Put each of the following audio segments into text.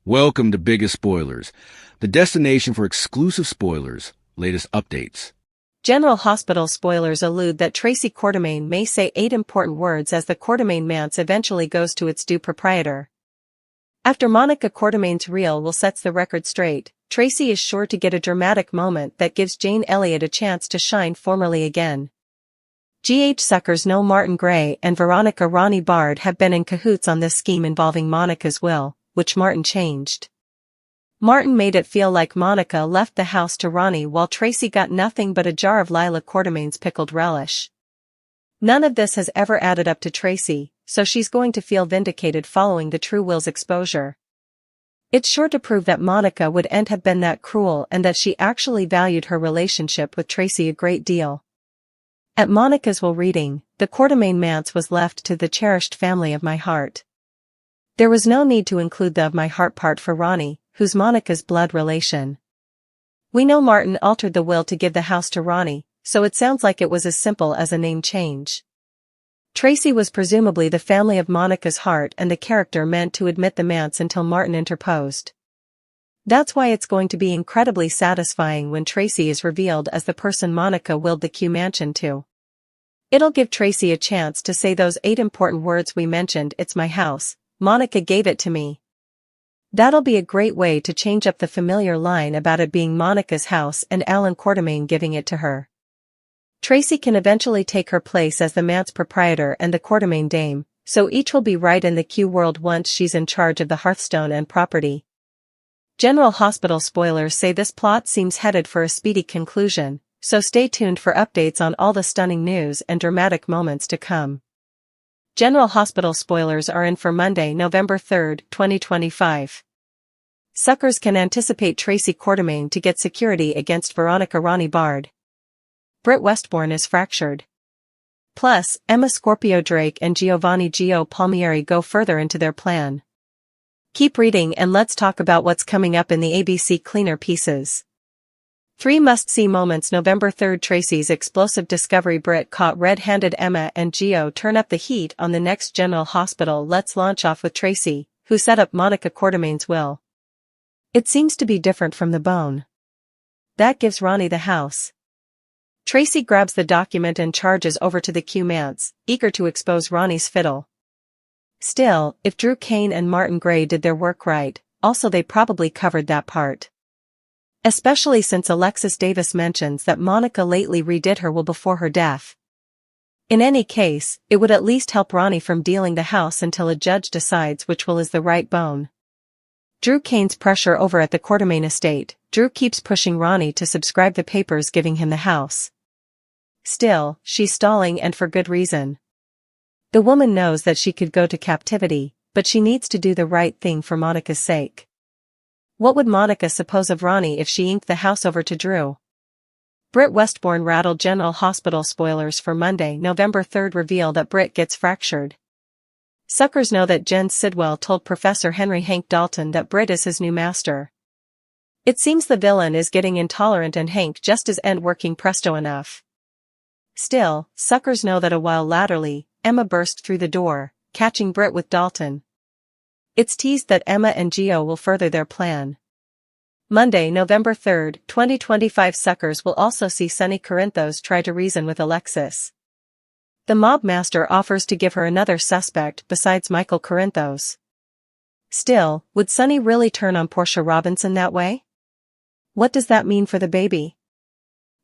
Welcome to Biggest Spoilars, the destination for exclusive spoilers, latest updates. General Hospital spoilers allude that Tracy Quartermaine may say 8 important words as the Quartermaine manse eventually goes to its due proprietor. After Monica Quartermaine's reel will sets the record straight, Tracy is sure to get a dramatic moment that gives Jane Elliott a chance to shine formally again. GH suckers know Martin Gray and Veronica Ronnie Bard have been in cahoots on this scheme involving Monica's will, which Martin changed. Martin made it feel like Monica left the house to Ronnie while Tracy got nothing but a jar of Lila Quartermaine's pickled relish. None of this has ever added up to Tracy, so she's going to feel vindicated following the True Will's exposure. It's sure to prove that Monica wouldn't have been that cruel and that she actually valued her relationship with Tracy a great deal. At Monica's will reading, the Quartermaine manse was left to the cherished family of my heart. There was no need to include the of my heart part for Ronnie, who's Monica's blood relation. We know Martin altered the will to give the house to Ronnie, so it sounds like it was as simple as a name change. Tracy was presumably the family of Monica's heart and the character meant to admit the manse until Martin interposed. That's why it's going to be incredibly satisfying when Tracy is revealed as the person Monica willed the Q mansion to. It'll give Tracy a chance to say those 8 important words we mentioned. It's my house, Monica gave it to me. That'll be a great way to change up the familiar line about it being Monica's house and Alan Quartermaine giving it to her. Tracy can eventually take her place as the manse proprietor and the Quartermaine dame, so each will be right in the Q world once she's in charge of the hearthstone and property. General Hospital spoilers say this plot seems headed for a speedy conclusion, so stay tuned for updates on all the stunning news and dramatic moments to come. General Hospital spoilers are in for Monday, November 3, 2025. Suckers can anticipate Tracy Quartermaine to get security against Veronica Ronnie Bard. Britt Westbourne is fractured. Plus, Emma Scorpio Drake and Giovanni Gio Palmieri go further into their plan. Keep reading and let's talk about what's coming up in the ABC Cleaner pieces. 3 must-see moments. November 3, Tracy's explosive discovery. Britt caught red-handed. Emma and Gio turn up the heat on the next General Hospital. Let's launch off with Tracy, who set up Monica Quartermaine's will. It seems to be different from the bone. That gives Ronnie the house. Tracy grabs the document and charges over to the Q manse, eager to expose Ronnie's fiddle. Still, if Drew Kane and Martin Gray did their work right, also they probably covered that part. Especially since Alexis Davis mentions that Monica lately redid her will before her death. In any case, it would at least help Ronnie from dealing the house until a judge decides which will is the right bone. Drew Kane's pressure over at the Quartermaine estate. Drew keeps pushing Ronnie to subscribe the papers giving him the house. Still, she's stalling, and for good reason. The woman knows that she could go to captivity, but she needs to do the right thing for Monica's sake. What would Monica suppose of Ronnie if she inked the house over to Drew? Britt Westbourne rattled. General Hospital spoilers for Monday, November 3 reveal that Britt gets fractured. Suckers know that Jen Sidwell told Professor Henry Hank Dalton that Britt is his new master. It seems the villain is getting intolerant and Hank just isn't working presto enough. Still, suckers know that a while latterly, Emma burst through the door, catching Britt with Dalton. It's teased that Emma and Gio will further their plan. Monday, November 3, 2025. Suckers will also see Sonny Corinthos try to reason with Alexis. The mob master offers to give her another suspect besides Michael Corinthos. Still, would Sonny really turn on Portia Robinson that way? What does that mean for the baby?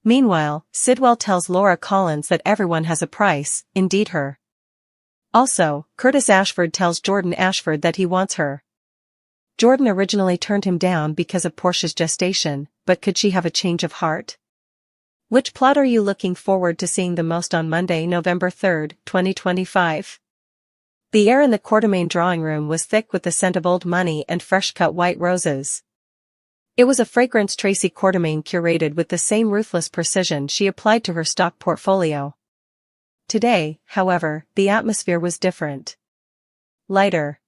Meanwhile, Sidwell tells Laura Collins that everyone has a price, indeed her. Also, Curtis Ashford tells Jordan Ashford that he wants her. Jordan originally turned him down because of Portia's gestation, but could she have a change of heart? Which plot are you looking forward to seeing the most on Monday, November 3, 2025? The air in the Quartermaine drawing room was thick with the scent of old money and fresh-cut white roses. It was a fragrance Tracy Quartermaine curated with the same ruthless precision she applied to her stock portfolio. Today, however, the atmosphere was different. Lighter.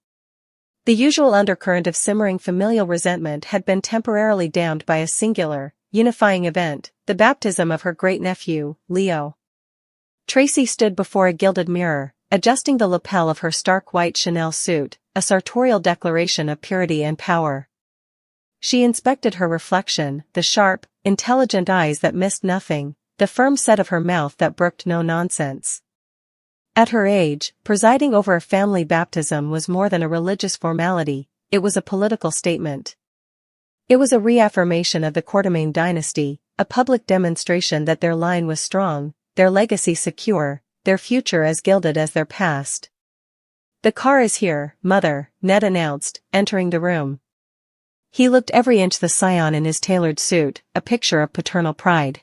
The usual undercurrent of simmering familial resentment had been temporarily downed by a singular, unifying event, the baptism of her great-nephew, Leo. Tracy stood before a gilded mirror, adjusting the lapel of her stark white Chanel suit, a sartorial declaration of purity and power. She inspected her reflection, the sharp, intelligent eyes that missed nothing, the firm set of her mouth that brooked no nonsense. At her age, presiding over a family baptism was more than a religious formality, it was a political statement. It was a reaffirmation of the Quartermaine dynasty, a public demonstration that their line was strong, their legacy secure, their future as gilded as their past. "The car is here, Mother," Ned announced, entering the room. He looked every inch the scion in his tailored suit, a picture of paternal pride.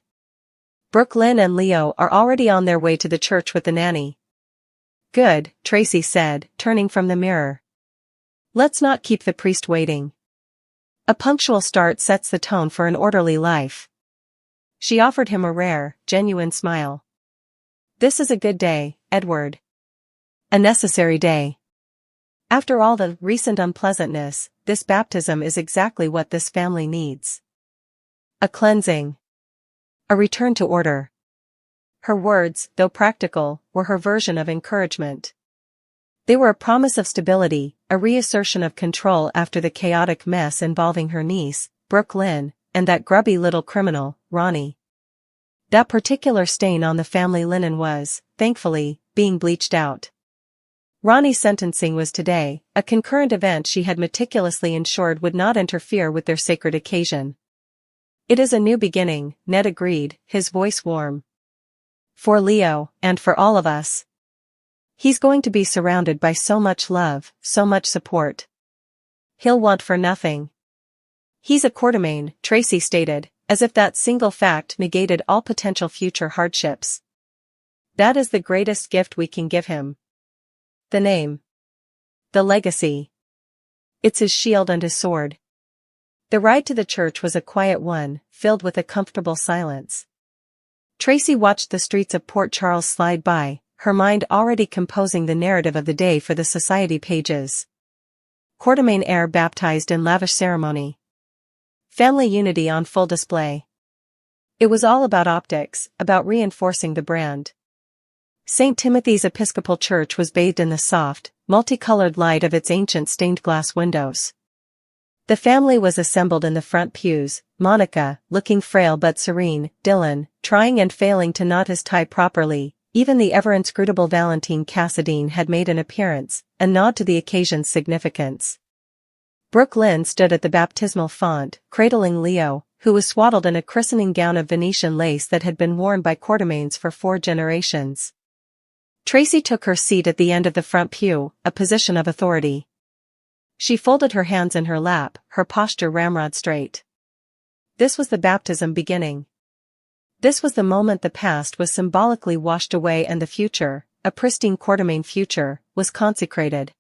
"Brooklyn and Leo are already on their way to the church with the nanny." "Good," Tracy said, turning from the mirror. "Let's not keep the priest waiting. A punctual start sets the tone for an orderly life." She offered him a rare, genuine smile. "This is a good day, Edward. A necessary day. After all the recent unpleasantness, this baptism is exactly what this family needs. A cleansing. A return to order." Her words, though practical, were her version of encouragement. They were a promise of stability, a reassertion of control after the chaotic mess involving her niece, Brooklyn, and that grubby little criminal, Ronnie. That particular stain on the family linen was, thankfully, being bleached out. Ronnie's sentencing was today, a concurrent event she had meticulously ensured would not interfere with their sacred occasion. "It is a new beginning," Ned agreed, his voice warm. "For Leo, and for all of us. He's going to be surrounded by so much love, so much support. He'll want for nothing." "He's a Quartermaine," Tracy stated, as if that single fact negated all potential future hardships. "That is the greatest gift we can give him. The name. The legacy. It's his shield and his sword." The ride to the church was a quiet one, filled with a comfortable silence. Tracy watched the streets of Port Charles slide by, her mind already composing the narrative of the day for the society pages. Quartermaine heir baptized in lavish ceremony. Family unity on full display. It was all about optics, about reinforcing the brand. St. Timothy's Episcopal Church was bathed in the soft, multicolored light of its ancient stained glass windows. The family was assembled in the front pews, Monica, looking frail but serene, Dylan, trying and failing to knot his tie properly, even the ever-inscrutable Valentine Cassadine had made an appearance, a nod to the occasion's significance. Brooklyn stood at the baptismal font, cradling Leo, who was swaddled in a christening gown of Venetian lace that had been worn by Quartermaines for 4 generations. Tracy took her seat at the end of the front pew, a position of authority. She folded her hands in her lap, her posture ramrod straight. This was the baptism beginning. This was the moment the past was symbolically washed away and the future, a pristine Quartermaine future, was consecrated.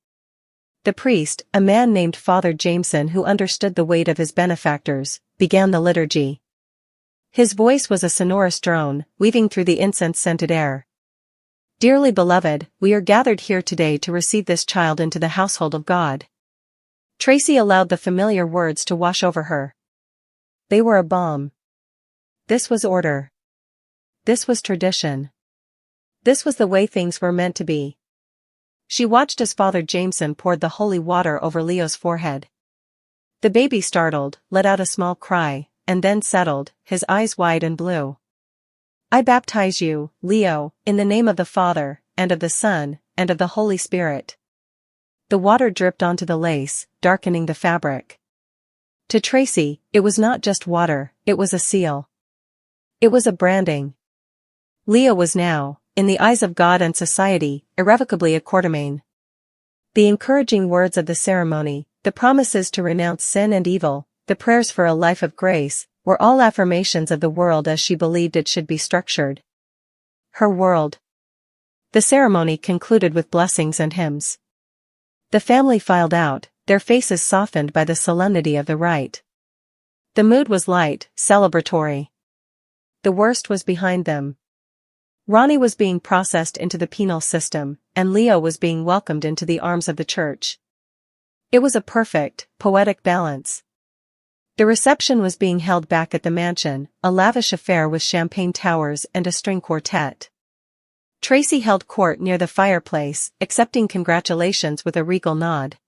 The priest, a man named Father Jameson who understood the weight of his benefactors, began the liturgy. His voice was a sonorous drone, weaving through the incense-scented air. "Dearly beloved, we are gathered here today to receive this child into the household of God." Tracy allowed the familiar words to wash over her. They were a balm. This was order. This was tradition. This was the way things were meant to be. She watched as Father Jameson poured the holy water over Leo's forehead. The baby startled, let out a small cry, and then settled, his eyes wide and blue. "I baptize you, Leo, in the name of the Father, and of the Son, and of the Holy Spirit." The water dripped onto the lace, darkening the fabric. To Tracy, it was not just water, it was a seal. It was a branding. Leo was now, in the eyes of God and society, irrevocably a Quartermaine. The encouraging words of the ceremony, the promises to renounce sin and evil, the prayers for a life of grace, were all affirmations of the world as she believed it should be structured. Her world. The ceremony concluded with blessings and hymns. The family filed out, their faces softened by the solemnity of the rite. The mood was light, celebratory. The worst was behind them. Ronnie was being processed into the penal system, and Leo was being welcomed into the arms of the church. It was a perfect, poetic balance. The reception was being held back at the mansion, a lavish affair with champagne towers and a string quartet. Tracy held court near the fireplace, accepting congratulations with a regal nod.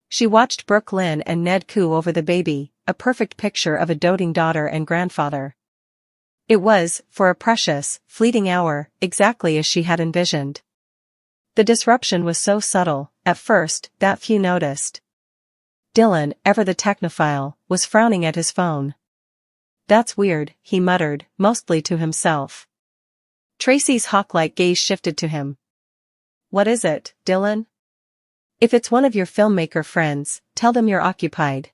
She watched Brooke Lynn and Ned coo over the baby, a perfect picture of a doting daughter and grandfather. It was, for a precious, fleeting hour, exactly as she had envisioned. The disruption was so subtle, at first, that few noticed. Dylan, ever the technophile, was frowning at his phone. "That's weird," he muttered, mostly to himself. Tracy's hawk-like gaze shifted to him. "What is it, Dylan? If it's one of your filmmaker friends, tell them you're occupied."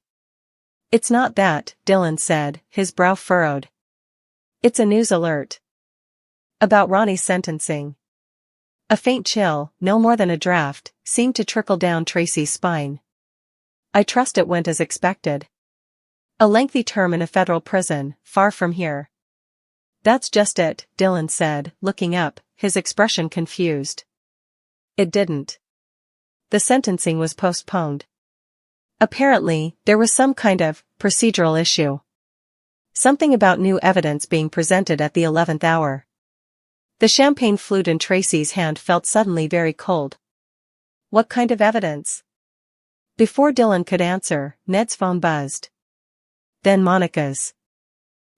"It's not that," Dylan said, his brow furrowed. "It's a news alert. About Ronnie's sentencing." A faint chill, no more than a draft, seemed to trickle down Tracy's spine. "I trust it went as expected. A lengthy term in a federal prison, far from here." "That's just it," Dylan said, looking up, his expression confused. "It didn't. The sentencing was postponed. Apparently, there was some kind of procedural issue. Something about new evidence being presented at the 11th hour." The champagne flute in Tracy's hand felt suddenly very cold. "What kind of evidence?" Before Dylan could answer, Ned's phone buzzed. Then Monica's.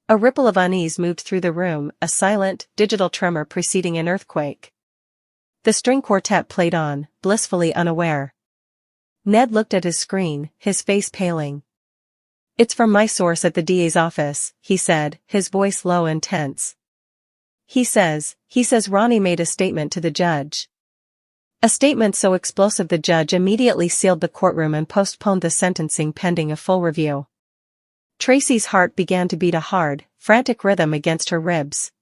A ripple of unease moved through the room, a silent, digital tremor preceding an earthquake. The string quartet played on, blissfully unaware. Ned looked at his screen, his face paling. "It's from my source at the DA's office," he said, his voice low and tense. He says Ronnie made a statement to the judge. A statement so explosive the judge immediately sealed the courtroom and postponed the sentencing pending a full review. Tracy's heart began to beat a hard, frantic rhythm against her ribs.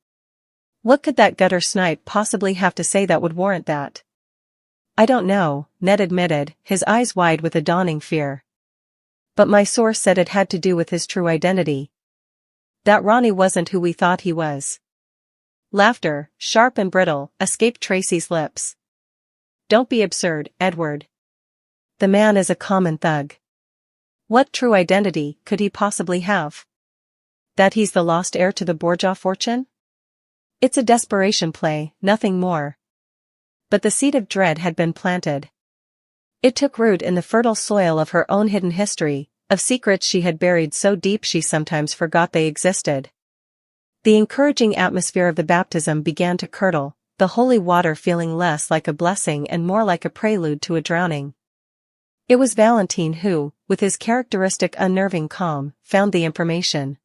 What could that gutter snipe possibly have to say that would warrant that? "I don't know," Ned admitted, his eyes wide with a dawning fear. "But my source said it had to do with his true identity. That Ronnie wasn't who we thought he was." Laughter, sharp and brittle, escaped Tracy's lips. "Don't be absurd, Edward. The man is a common thug. What true identity could he possibly have? That he's the lost heir to the Borgia fortune? It's a desperation play, nothing more." But the seed of dread had been planted. It took root in the fertile soil of her own hidden history, of secrets she had buried so deep she sometimes forgot they existed. The encouraging atmosphere of the baptism began to curdle, the holy water feeling less like a blessing and more like a prelude to a drowning. It was Valentine who, with his characteristic unnerving calm, found the information.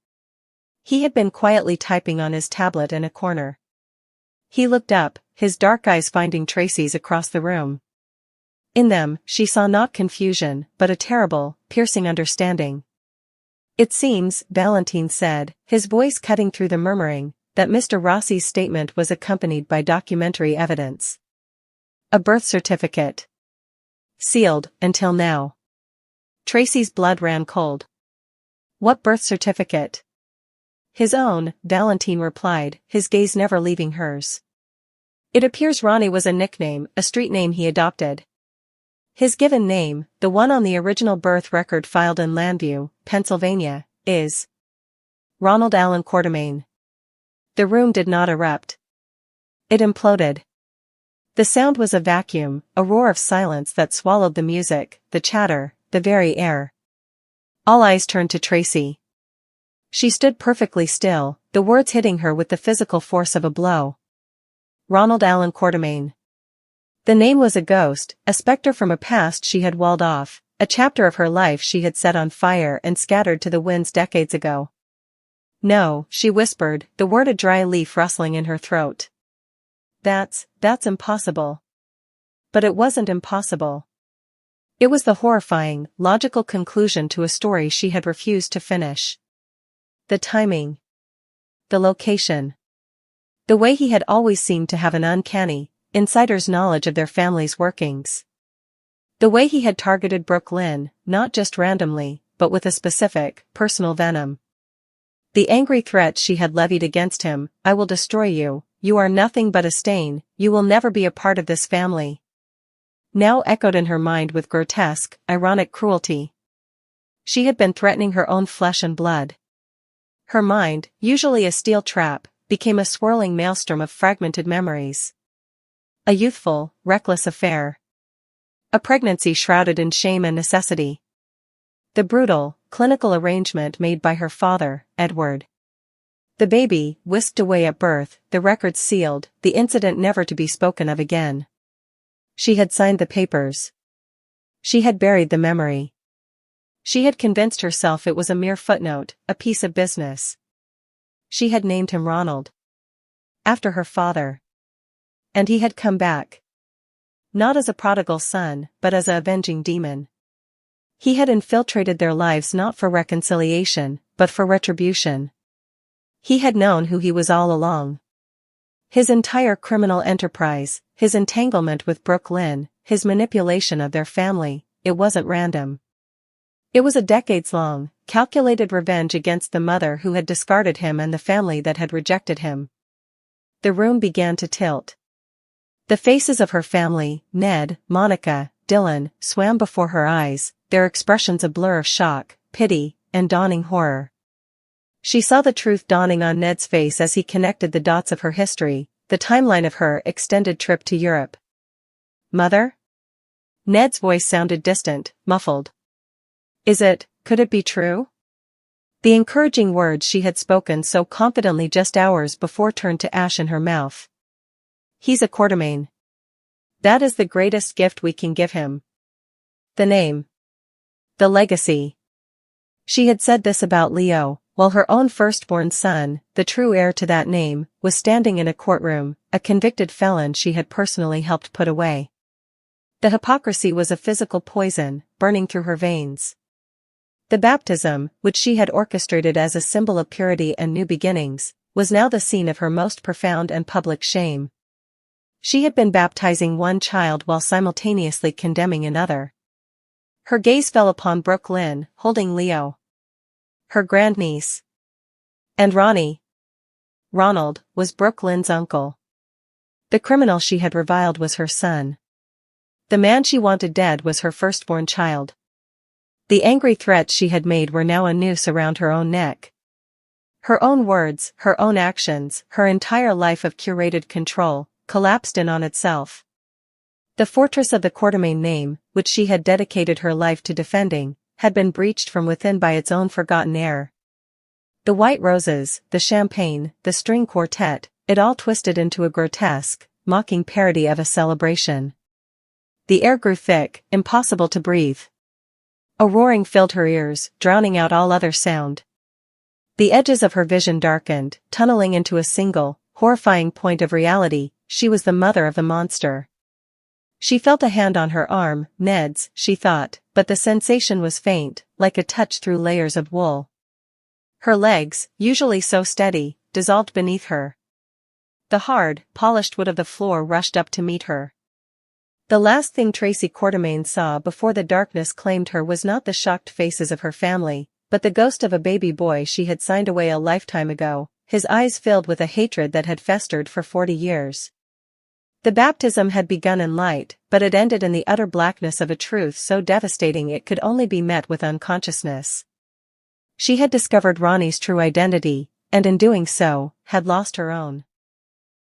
He had been quietly typing on his tablet in a corner. He looked up, his dark eyes finding Tracy's across the room. In them, she saw not confusion, but a terrible, piercing understanding. "It seems," Valentine said, his voice cutting through the murmuring, "that Mr. Rossi's statement was accompanied by documentary evidence. A birth certificate. Sealed, until now." Tracy's blood ran cold. "What birth certificate?" "His own," Valentine replied, his gaze never leaving hers. "It appears Ronnie was a nickname, a street name he adopted. His given name, the one on the original birth record filed in Landview, Pennsylvania, is Ronald Allen Quartermain." The room did not erupt. It imploded. The sound was a vacuum, a roar of silence that swallowed the music, the chatter, the very air. All eyes turned to Tracy. She stood perfectly still, the words hitting her with the physical force of a blow. Ronald Allen Quartermain. The name was a ghost, a specter from a past she had walled off, a chapter of her life she had set on fire and scattered to the winds decades ago. "No," she whispered, the word a dry leaf rustling in her throat. That's impossible." But it wasn't impossible. It was the horrifying, logical conclusion to a story she had refused to finish. The timing. The location. The way he had always seemed to have an uncanny, insider's knowledge of their family's workings. The way he had targeted Brooke Lynn, not just randomly, but with a specific, personal venom. The angry threat she had levied against him, "I will destroy you, you are nothing but a stain, you will never be a part of this family," now echoed in her mind with grotesque, ironic cruelty. She had been threatening her own flesh and blood. Her mind, usually a steel trap, became a swirling maelstrom of fragmented memories. A youthful, reckless affair. A pregnancy shrouded in shame and necessity. The brutal, clinical arrangement made by her father, Edward. The baby, whisked away at birth, the records sealed, the incident never to be spoken of again. She had signed the papers. She had buried the memory. She had convinced herself it was a mere footnote, a piece of business. She had named him Ronald, after her father. And he had come back. Not as a prodigal son, but as an avenging demon. He had infiltrated their lives not for reconciliation, but for retribution. He had known who he was all along. His entire criminal enterprise, his entanglement with Brooke Lynn, his manipulation of their family, it wasn't random. It was a decades-long, calculated revenge against the mother who had discarded him and the family that had rejected him. The room began to tilt. The faces of her family, Ned, Monica, Dylan, swam before her eyes, their expressions a blur of shock, pity, and dawning horror. She saw the truth dawning on Ned's face as he connected the dots of her history, the timeline of her extended trip to Europe. "Mother?" Ned's voice sounded distant, muffled. Could it be true? The encouraging words she had spoken so confidently just hours before turned to ash in her mouth. "He's a Quartermain. That is the greatest gift we can give him. The name. The legacy." She had said this about Leo, while her own firstborn son, the true heir to that name, was standing in a courtroom, a convicted felon she had personally helped put away. The hypocrisy was a physical poison, burning through her veins. The baptism, which she had orchestrated as a symbol of purity and new beginnings, was now the scene of her most profound and public shame. She had been baptizing one child while simultaneously condemning another. Her gaze fell upon Brooke Lynn, holding Leo, her grandniece. And Ronnie, Ronald, was Brooke Lynn's uncle. The criminal she had reviled was her son. The man she wanted dead was her firstborn child. The angry threats she had made were now a noose around her own neck. Her own words, her own actions, her entire life of curated control, collapsed in on itself. The fortress of the Quartermain name, which she had dedicated her life to defending, had been breached from within by its own forgotten heir. The white roses, the champagne, the string quartet, it all twisted into a grotesque, mocking parody of a celebration. The air grew thick, impossible to breathe. A roaring filled her ears, drowning out all other sound. The edges of her vision darkened, tunneling into a single, horrifying point of reality. She was the mother of the monster. She felt a hand on her arm, Ned's, she thought, but the sensation was faint, like a touch through layers of wool. Her legs, usually so steady, dissolved beneath her. The hard, polished wood of the floor rushed up to meet her. The last thing Tracy Quartermain saw before the darkness claimed her was not the shocked faces of her family, but the ghost of a baby boy she had signed away a lifetime ago, his eyes filled with a hatred that had festered for 40 years. The baptism had begun in light, but it ended in the utter blackness of a truth so devastating it could only be met with unconsciousness. She had discovered Ronnie's true identity, and in doing so, had lost her own.